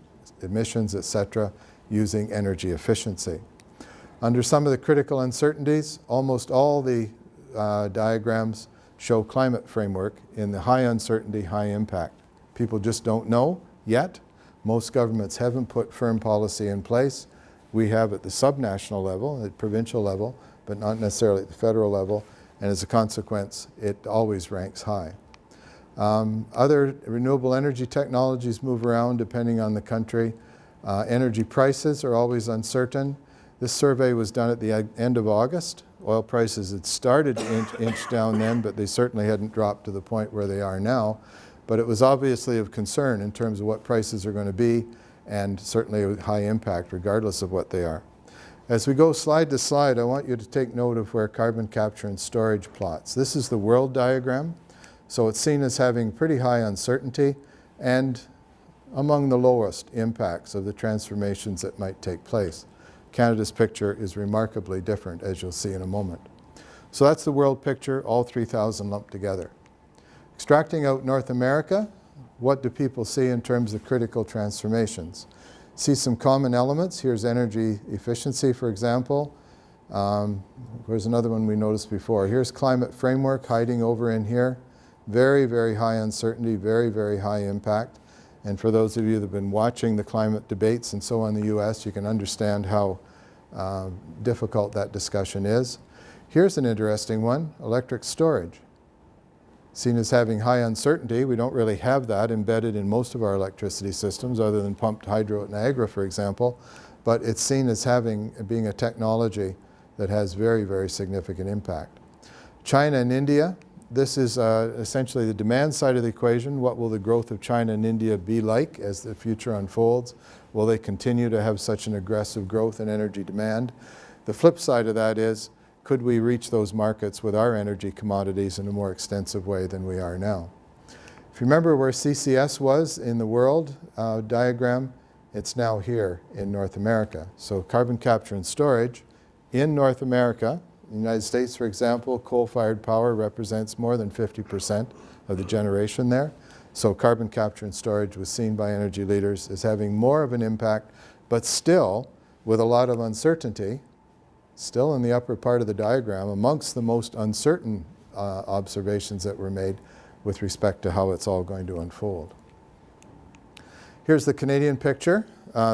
emissions, etc., using energy efficiency. Under some of the critical uncertainties, almost all the diagrams show climate framework in the high uncertainty, high impact. People just don't know yet. Most governments haven't put firm policy in place. We have at the subnational level, at provincial level, but not necessarily at the federal level, and as a consequence, it always ranks high. Other renewable energy technologies move around depending on the country. Energy prices are always uncertain. This survey was done at the end of August. Oil prices had started to inch down then, but they certainly hadn't dropped to the point where they are now. But it was obviously of concern in terms of what prices are going to be, and certainly a high impact regardless of what they are. As we go slide to slide, I want you to take note of where carbon capture and storage plots. This is the world diagram. So it's seen as having pretty high uncertainty and among the lowest impacts of the transformations that might take place. Canada's picture is remarkably different, as you'll see in a moment. So that's the world picture, all 3,000 lumped together. Extracting out North America, what do people see in terms of critical transformations? See some common elements. Here's energy efficiency, for example. There's another one we noticed before. Here's climate framework hiding over in here. Very, very high uncertainty, very, very high impact. And for those of you that have been watching the climate debates and so on in the US, you can understand how difficult that discussion is. Here's an interesting one, electric storage. Seen as having high uncertainty, we don't really have that embedded in most of our electricity systems other than pumped hydro at Niagara, for example. But it's seen as being a technology that has very, very significant impact. China and India, this is essentially the demand side of the equation. What will the growth of China and India be like as the future unfolds? Will they continue to have such an aggressive growth in energy demand? The flip side of that is, could we reach those markets with our energy commodities in a more extensive way than we are now? If you remember where CCS was in the world diagram, it's now here in North America. So carbon capture and storage in North America, in the United States, for example, coal-fired power represents more than 50% of the generation there. So carbon capture and storage was seen by energy leaders as having more of an impact, but still with a lot of uncertainty, still in the upper part of the diagram, amongst the most uncertain observations that were made with respect to how it's all going to unfold. Here's the Canadian picture.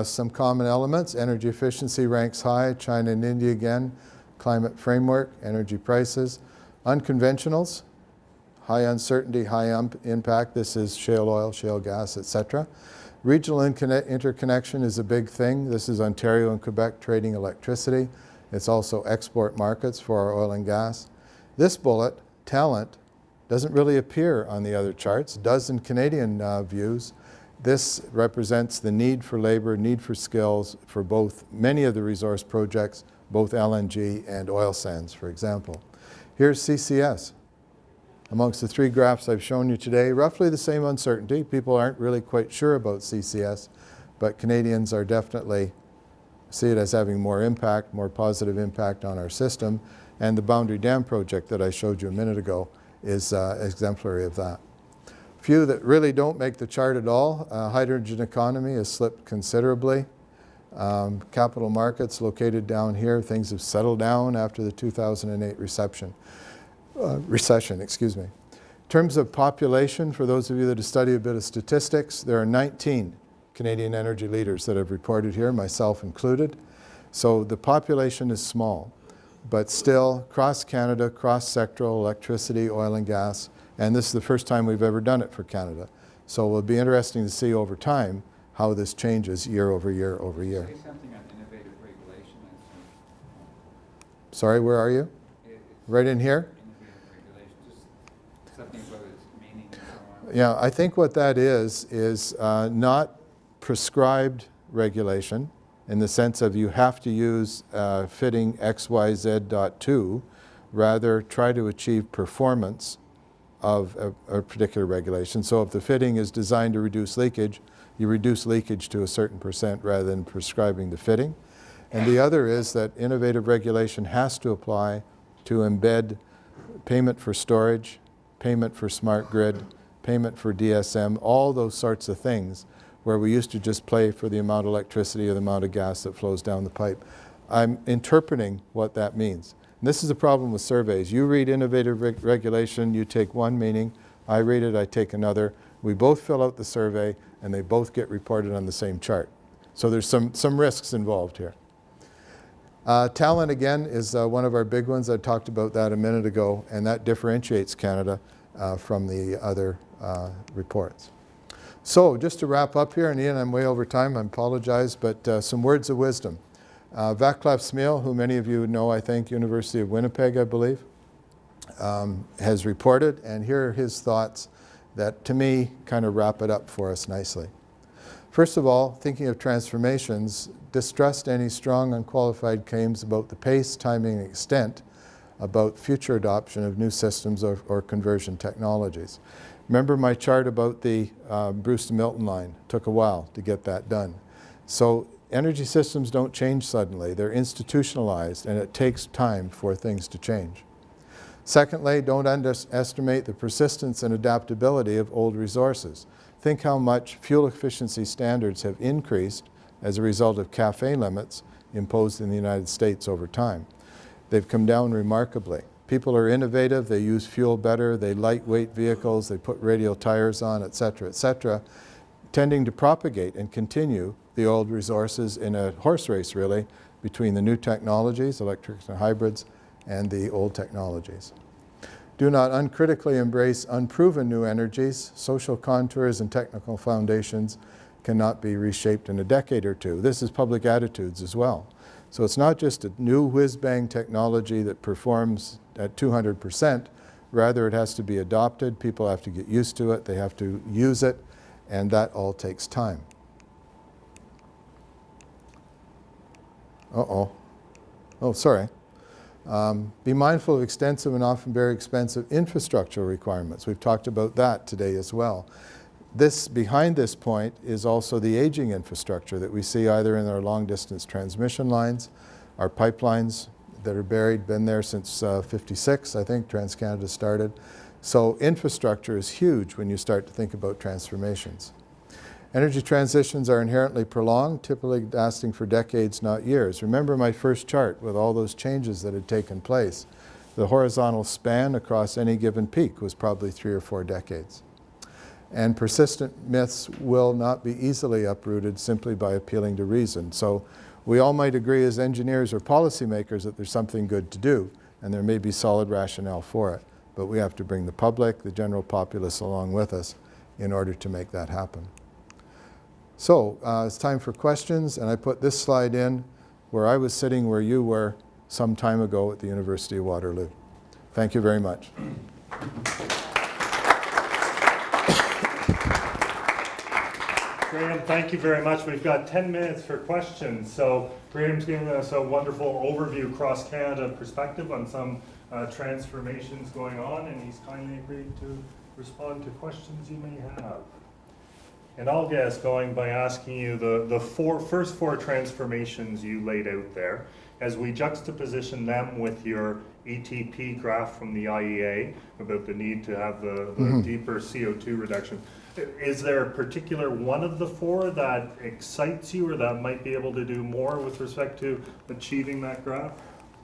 Some common elements. Energy efficiency ranks high. China and India again. Climate framework, energy prices. Unconventionals, high uncertainty, high impact. This is shale oil, shale gas, etc. Regional interconnection is a big thing. This is Ontario and Quebec trading electricity. It's also export markets for our oil and gas. This bullet, talent, doesn't really appear on the other charts. It does in Canadian views. This represents the need for labor, need for skills for both many of the resource projects, both LNG and oil sands, for example. Here's CCS. Amongst the three graphs I've shown you today, roughly the same uncertainty. People aren't really quite sure about CCS, but Canadians are definitely see it as having more impact, more positive impact on our system. And the Boundary Dam project that I showed you a minute ago is exemplary of that. Few that really don't make the chart at all. Hydrogen economy has slipped considerably. Capital markets located down here, things have settled down after the 2008 recession. In terms of population, for those of you that have studied a bit of statistics, there are 19 Canadian energy leaders that have reported here, myself included. So the population is small, but still cross Canada, cross-sectoral, electricity, oil and gas, and this is the first time we've ever done it for Canada. So it will be interesting to see over time how this changes year over year over year. Say something on innovative regulation. Sorry, where are you? Right in here? Innovative regulation, just something about its meaning and so on. Yeah, I think what that is not prescribed regulation in the sense of you have to use fitting XYZ.2, rather try to achieve performance of a particular regulation. So if the fitting is designed to reduce leakage, you reduce leakage to a certain percent rather than prescribing the fitting. And the other is that innovative regulation has to apply to embed payment for storage, payment for smart grid, payment for DSM, all those sorts of things where we used to just pay for the amount of electricity or the amount of gas that flows down the pipe. I'm interpreting what that means. And this is a problem with surveys. You read innovative regulation, you take one meaning. I read it, I take another. We both fill out the survey, and they both get reported on the same chart. So there's some risks involved here. Talent, again, is one of our big ones. I talked about that a minute ago, and that differentiates Canada from the other reports. So just to wrap up here, and Ian, I'm way over time, I apologize, but some words of wisdom. Vaclav Smil, who many of you know, I think, University of Winnipeg, I believe, has reported, and here are his thoughts that, to me, kind of wrap it up for us nicely. First of all, thinking of transformations, distrust any strong, unqualified claims about the pace, timing, and extent about future adoption of new systems or conversion technologies. Remember my chart about the Bruce to Milton line? Took a while to get that done. So energy systems don't change suddenly. They're institutionalized, and it takes time for things to change. Secondly, don't underestimate the persistence and adaptability of old resources. Think how much fuel efficiency standards have increased as a result of CAFE limits imposed in the United States over time. They've come down remarkably. People are innovative, they use fuel better, they lightweight vehicles, they put radial tires on, et cetera, tending to propagate and continue the old resources in a horse race, really, between the new technologies, electric and hybrids, and the old technologies. Do not uncritically embrace unproven new energies. Social contours and technical foundations cannot be reshaped in a decade or two. This is public attitudes as well. So it's not just a new whiz-bang technology that performs at 200%, Rather, it has to be adopted. People have to get used to it. They have to use it, and that all takes time. Uh-oh. Oh, sorry. Be mindful of extensive and often very expensive infrastructure requirements. We've talked about that today as well. Behind this point is also the aging infrastructure that we see either in our long-distance transmission lines, our pipelines that are been there since 56, I think, TransCanada started. So infrastructure is huge when you start to think about transformations. Energy transitions are inherently prolonged, typically lasting for decades, not years. Remember my first chart with all those changes that had taken place. The horizontal span across any given peak was probably 3 or 4 decades. And persistent myths will not be easily uprooted simply by appealing to reason. So we all might agree as engineers or policymakers that there's something good to do, and there may be solid rationale for it. But we have to bring the public, the general populace along with us in order to make that happen. So it's time for questions, and I put this slide in where I was sitting where you were some time ago at the University of Waterloo. Thank you very much. Graham, thank you very much. We've got 10 minutes for questions. So Graham's giving us a wonderful overview across Canada perspective on some transformations going on, and he's kindly agreed to respond to questions you may have. And I'll get us going by asking you the first four transformations you laid out there. As we juxtaposition them with your ETP graph from the IEA about the need to have the deeper CO2 reduction, is there a particular one of the four that excites you or that might be able to do more with respect to achieving that graph?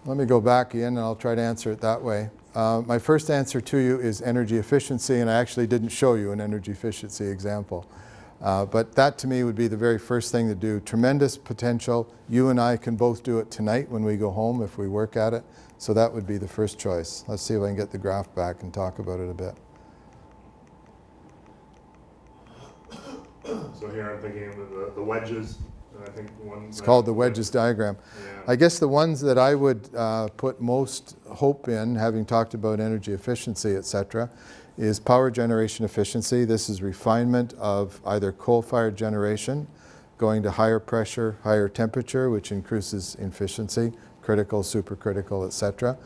Let me go back, Ian, and I'll try to answer it that way. My first answer to you is energy efficiency, and I actually didn't show you an energy efficiency example. But that to me would be the very first thing to do. Tremendous potential. You and I can both do it tonight when we go home if we work at it. So that would be the first choice. Let's see if I can get the graph back and talk about it a bit. So here I'm thinking of the wedges. I think one. It's called the wedges diagram. Yeah. I guess the ones that I would put most hope in, having talked about energy efficiency, etc., is power generation efficiency. This is refinement of either coal-fired generation, going to higher pressure, higher temperature, which increases efficiency, critical, supercritical, etc.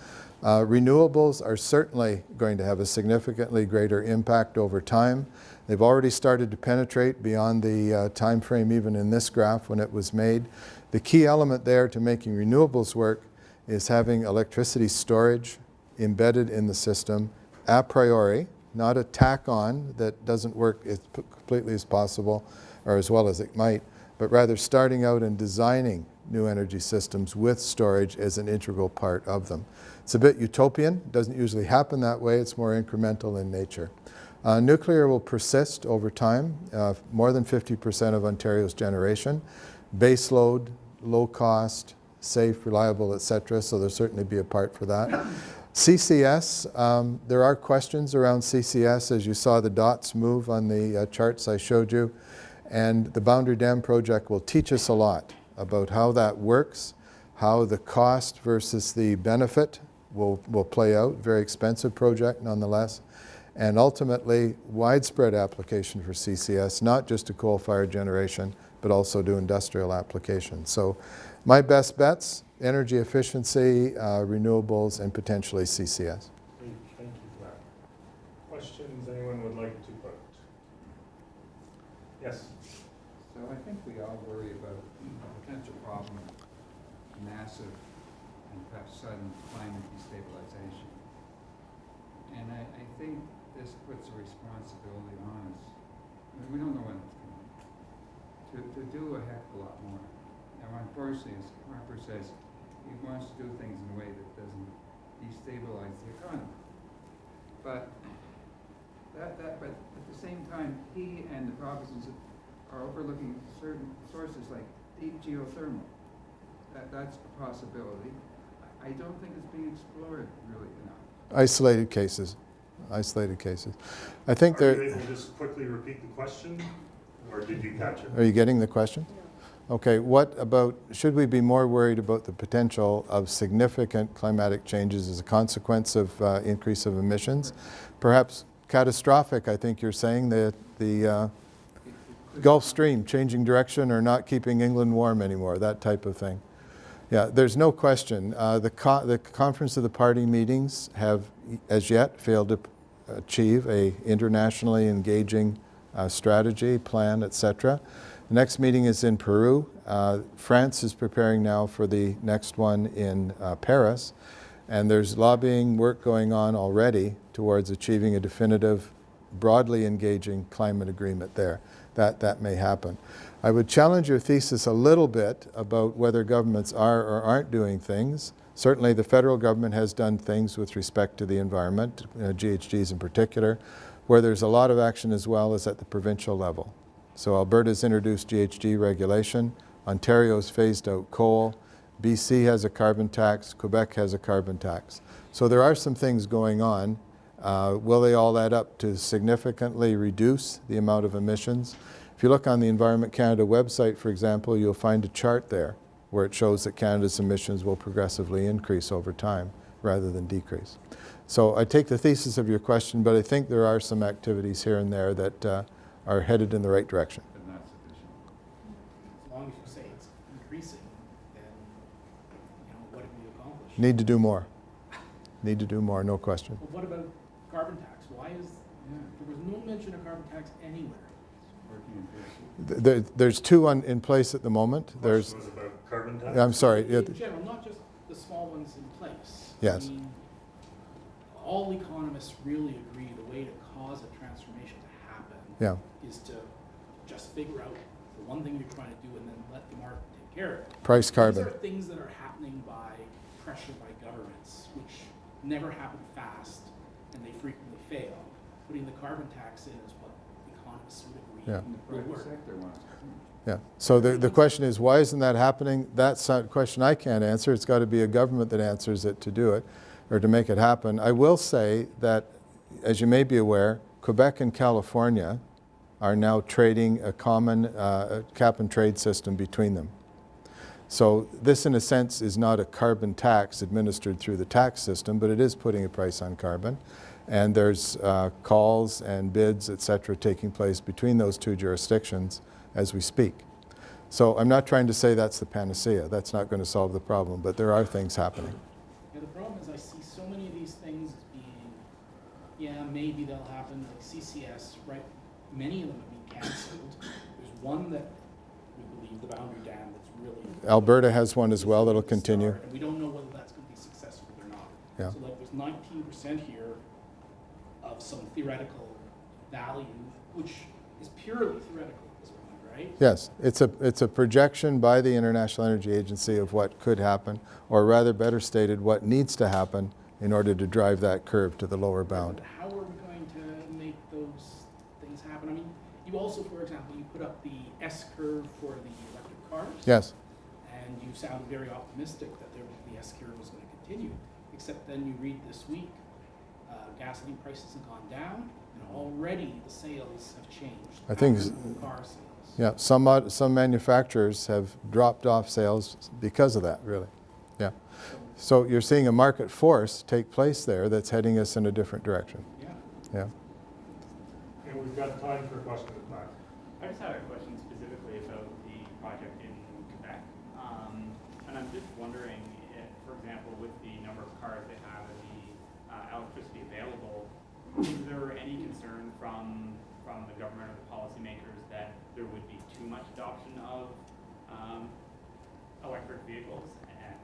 Renewables are certainly going to have a significantly greater impact over time. They've already started to penetrate beyond the time frame even in this graph when it was made. The key element there to making renewables work is having electricity storage embedded in the system a priori, not a tack-on that doesn't work as completely as possible or as well as it might, but rather starting out and designing new energy systems with storage as an integral part of them. It's a bit utopian. It doesn't usually happen that way. It's more incremental in nature. Nuclear will persist over time, more than 50% of Ontario's generation. Base load, low cost, safe, reliable, etc. So there'll certainly be a part for that. CCS, there are questions around CCS as you saw the dots move on the charts I showed you. And the Boundary Dam project will teach us a lot about how that works, how the cost versus the benefit will play out. Very expensive project nonetheless. And ultimately, widespread application for CCS, not just to coal-fired generation, but also to industrial applications. So my best bets, energy efficiency, renewables, and potentially CCS. Great, thank you for that. Questions anyone would like to put? Yes? So I think we all worry about a potential problem, massive and perhaps sudden climate destabilization. And I think this puts a responsibility on us. I mean, we don't know when it's coming. To do a heck of a lot more. Now, unfortunately, as Harper says, he wants to do things in a way that doesn't destabilize the economy. But but at the same time, he and the provinces are overlooking certain sources like deep geothermal. That's a possibility. I don't think it's being explored really enough. Isolated cases. Isolated cases. I think Are there. you able to just quickly repeat the question, or did you catch it? Are you getting the question? Okay, what about, should we be more worried about the potential of significant climatic changes as a consequence of increase of emissions? Perhaps catastrophic, I think you're saying, that the Gulf Stream changing direction or not keeping England warm anymore, that type of thing. Yeah, there's no question. The Conference of the Party meetings have as yet failed to achieve a internationally engaging strategy, plan, etc. The next meeting is in Peru. France is preparing now for the next one in Paris, and there's lobbying work going on already towards achieving a definitive, broadly engaging climate agreement there. That may happen. I would challenge your thesis a little bit about whether governments are or aren't doing things. Certainly the federal government has done things with respect to the environment, GHGs in particular. Where there's a lot of action as well is at the provincial level. So Alberta's introduced GHG regulation, Ontario's phased out coal, BC has a carbon tax, Quebec has a carbon tax. So there are some things going on. Will they all add up to significantly reduce the amount of emissions? If you look on the Environment Canada website, for example, you'll find a chart there where it shows that Canada's emissions will progressively increase over time rather than decrease. So I take the thesis of your question, but I think there are some activities here and there that are headed in the right direction. But not sufficient. As long as you say it's increasing, then, what have you accomplished? Need to do more. Need to do more, no question. Well, what about carbon tax? Why is, there was no mention of carbon tax anywhere? Working in person. There's two in place at the moment. There's, Question was about carbon tax? I'm sorry. In general, not just the small ones in place. Yes. I mean, all economists really agree the way to cause a transformation to happen Yeah. is to just figure out the one thing you're trying to do and then let the market take care of it. Price carbon. These are things that are happening by pressure by governments, which never happen fast and they frequently fail. Putting the carbon tax in is what economists would agree Yeah. And the will private work. sector wants to. Yeah. So the question is, why isn't that happening? That's a question I can't answer. It's got to be a government that answers it to do it, or to make it happen. I will say that, as you may be aware, Quebec and California are now trading a common cap and trade system between them. So this, in a sense, is not a carbon tax administered through the tax system, but it is putting a price on carbon. And there's calls and bids, et cetera, taking place between those two jurisdictions as we speak. So I'm not trying to say that's the panacea. That's not going to solve the problem, but there are things happening. Yeah, the problem is I see so many of these things as being, yeah, maybe they'll happen, like CCS, right? Many of them have been canceled. There's one that we believe, the Boundary Dam, that's really... Alberta has one as well that'll continue. And we don't know whether that's going to be successful or not. Yeah. So like there's 19% here of some theoretical value, which is purely theoretical at this point, right? Yes, it's a projection by the International Energy Agency of what could happen, or rather better stated, what needs to happen in order to drive that curve to the lower bound. But how are we going to make those things happen? I mean, you also, for example, you put up the S-curve for the electric cars. Yes, And you sounded very optimistic that the S-curve was going to continue, except then you read this week, gasoline prices have gone down, and already the sales have changed. I think Car sales. yeah, some manufacturers have dropped off sales because of that, really. Yeah. So you're seeing a market force take place there that's heading us in a different direction. Yeah. Yeah. And we've got time for questions at the back. I just had a question specifically about the project in Quebec. And I'm just wondering if, for example, with the number of cars they have and the electricity available, is there any concern from the government or the policymakers that there would be too much adoption of electric vehicles? And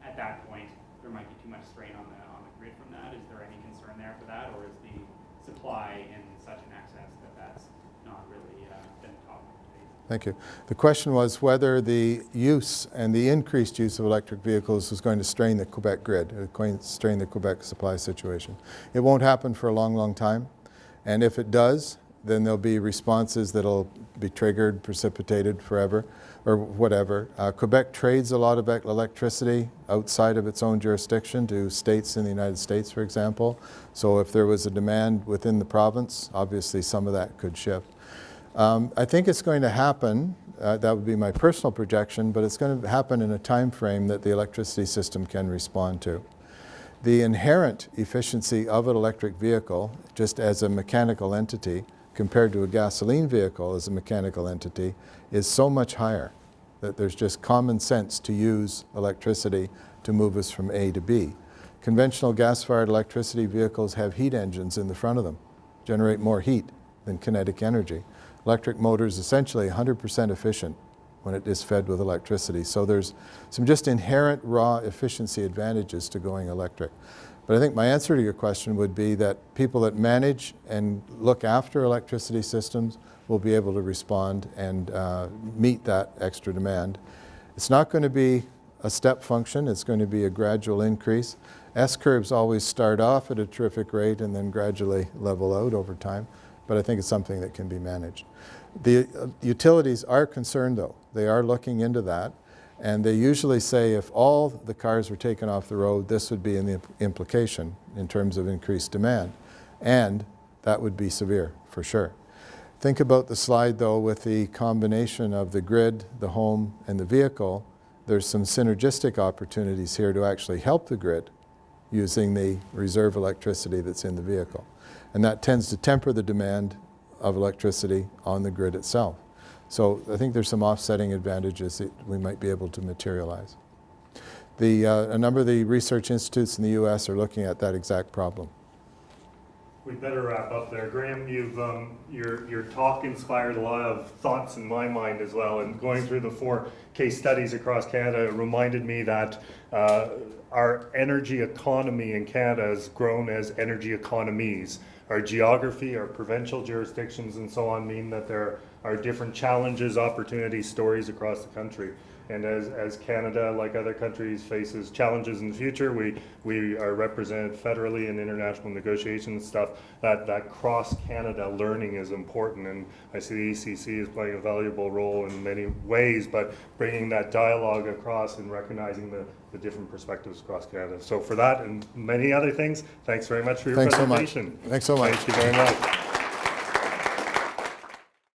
at that point, there might be too much strain on the grid from that. Is there any concern there for that? Or is the supply in such an excess that that's not really been a topic of debate? Thank you. The question was whether the use and the increased use of electric vehicles was going to strain the Quebec grid, going to strain the Quebec supply situation. It won't happen for a long, long time. And if it does, then there'll be responses that'll be triggered, precipitated forever, or whatever. Quebec trades a lot of electricity outside of its own jurisdiction to states in the United States, for example. So if there was a demand within the province, obviously some of that could shift. I think it's going to happen that would be my personal projection, but it's going to happen in a time frame that the electricity system can respond to. The inherent efficiency of an electric vehicle, just as a mechanical entity, compared to a gasoline vehicle as a mechanical entity, is so much higher that there's just common sense to use electricity to move us from A to B. Conventional gas-fired electricity vehicles have heat engines in the front of them, generate more heat than kinetic energy. Electric motors essentially 100% efficient when it is fed with electricity. So there's some just inherent raw efficiency advantages to going electric. But I think my answer to your question would be that people that manage and look after electricity systems will be able to respond and meet that extra demand. It's not going to be a step function, it's going to be a gradual increase. S-curves always start off at a terrific rate and then gradually level out over time, but I think it's something that can be managed. The utilities are concerned though. They are looking into that, and they usually say if all the cars were taken off the road, this would be an implication in terms of increased demand, and that would be severe for sure. Think about the slide though with the combination of the grid, the home, and the vehicle. There's some synergistic opportunities here to actually help the grid using the reserve electricity that's in the vehicle. And that tends to temper the demand of electricity on the grid itself. So I think there's some offsetting advantages that we might be able to materialize. A number of the research institutes in the US are looking at that exact problem. We better wrap up there. Graham, your talk inspired a lot of thoughts in my mind as well, and going through the 4 case studies across Canada reminded me that our energy economy in Canada has grown as energy economies. Our geography, our provincial jurisdictions and so on mean that there are different challenges, opportunities, stories across the country. And as Canada, like other countries, faces challenges in the future, we are represented federally in international negotiations and stuff. That cross-Canada learning is important, and I see the ECC is playing a valuable role in many ways, but bringing that dialogue across and recognizing the different perspectives across Canada. So for that and many other things, thanks very much for your presentation. Thanks so much. Thank you very much.